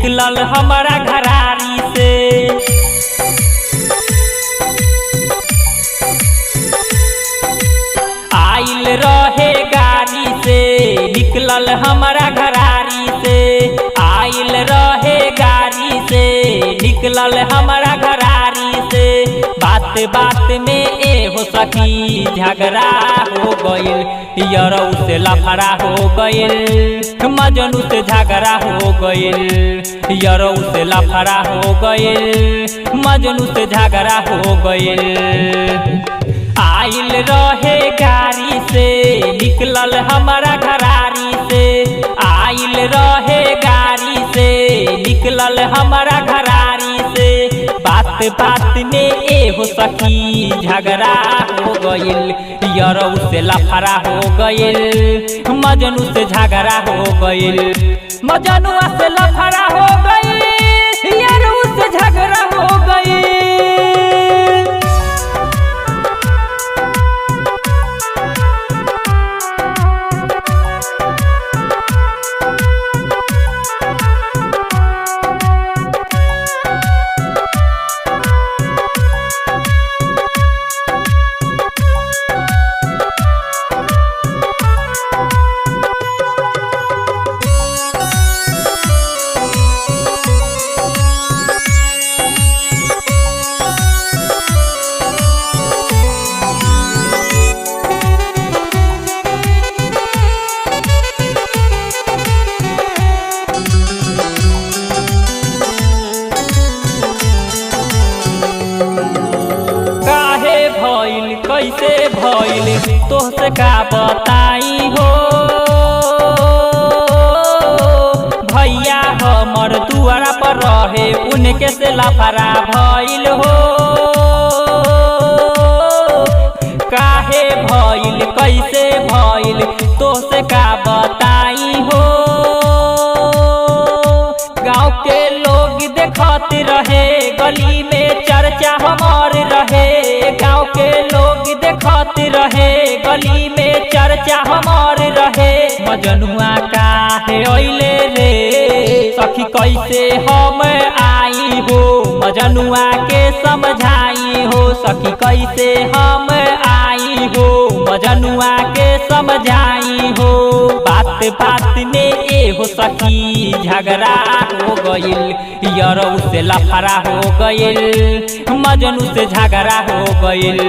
निकलल हमारा घरारी से। आइल रहे गाड़ी से निकलल हमारा घरारी से। आइल रहे गाड़ी से निकलल हमारा घरारी से। बात बात में ए हो सखी झगड़ा हो गइल, यरऊ से लफड़ा हो गइल, मजनू से झगड़ा हो गइल, यरऊ से लफड़ा हो गइल, मजनू से झगड़ा हो गइल। आइल रहे गाड़ी से निकलल हमारा घरारी से। आइल रहे गाड़ी से निकलल हमारा घरारी से। बात बात में ए हो सखी झगड़ा हो गइल, यरऊ से लफड़ा हो गइल, मजनू से झगड़ा हो गइल, मजनुआ से लफड़ा हो गइल, यरऊ से झगड़ा हो गइल। कैसे भइल तोहसे का बताई हो, भैया हमर दुआरा पर रहे उनके से लफड़ा भइल हो। काहे भइल कैसे भइल तोहसे का बताई हो। गाँव के लोग देखत रहे गली में चर्चा हमार रहे। गाँव के लोग देखत रहे गली में चर्चा हमार रहे। मजनुआ काहे अइले रे सखी कैसे हम आई हो, मजनुआ के समझाई हो सखी कैसे हम आई हो, मजनुआ के समझाई हो। बात बात में ए हो सखी झगड़ा हो गइल, यरऊ से लफड़ा हो गइल, मजनू से झगड़ा हो गइल,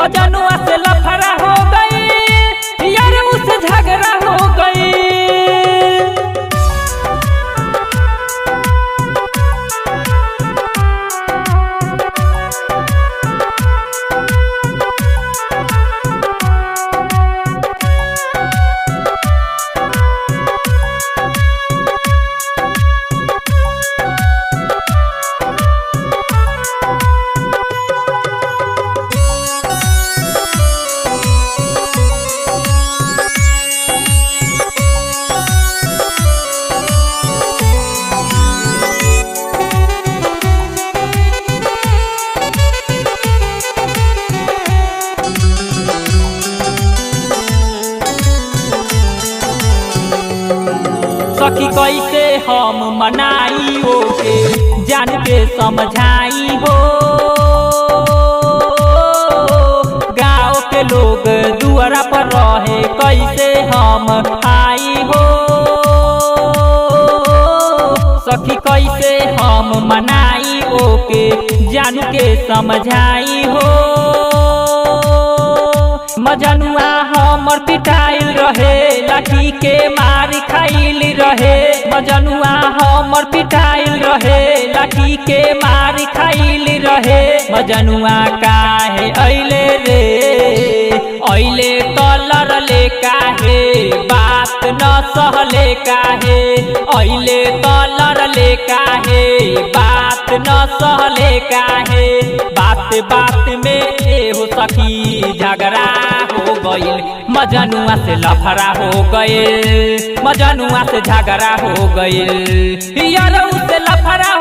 मजनुआ से लफड़ा हो गइल, यरऊ से झगड़ा हो गइल। सखी कैसे हम मनाई हो के जान के समझाई हो। गाँव के लोग दुआरा पर रहे कैसे हम आई हो। सखी कैसे हम मनाई हो के जान के समझाई हो। मजनुआ हमर पिटाइल रहे लाठी के मार खाइल रहे। मजनुआ हमर पिटाइल रहे लाठी के मार खाइल रहे। मजनुआ काहे अइले रे अइले कलर ले काहे बात न सहले काहे अइले कलर ले काहे बात न सहले काहे। बात बात में हो सखी झगड़ा हो गइल, मजनुआ से लफड़ा हो गइल, मजनुआ से झगड़ा हो गइल, यरऊ से लफड़ा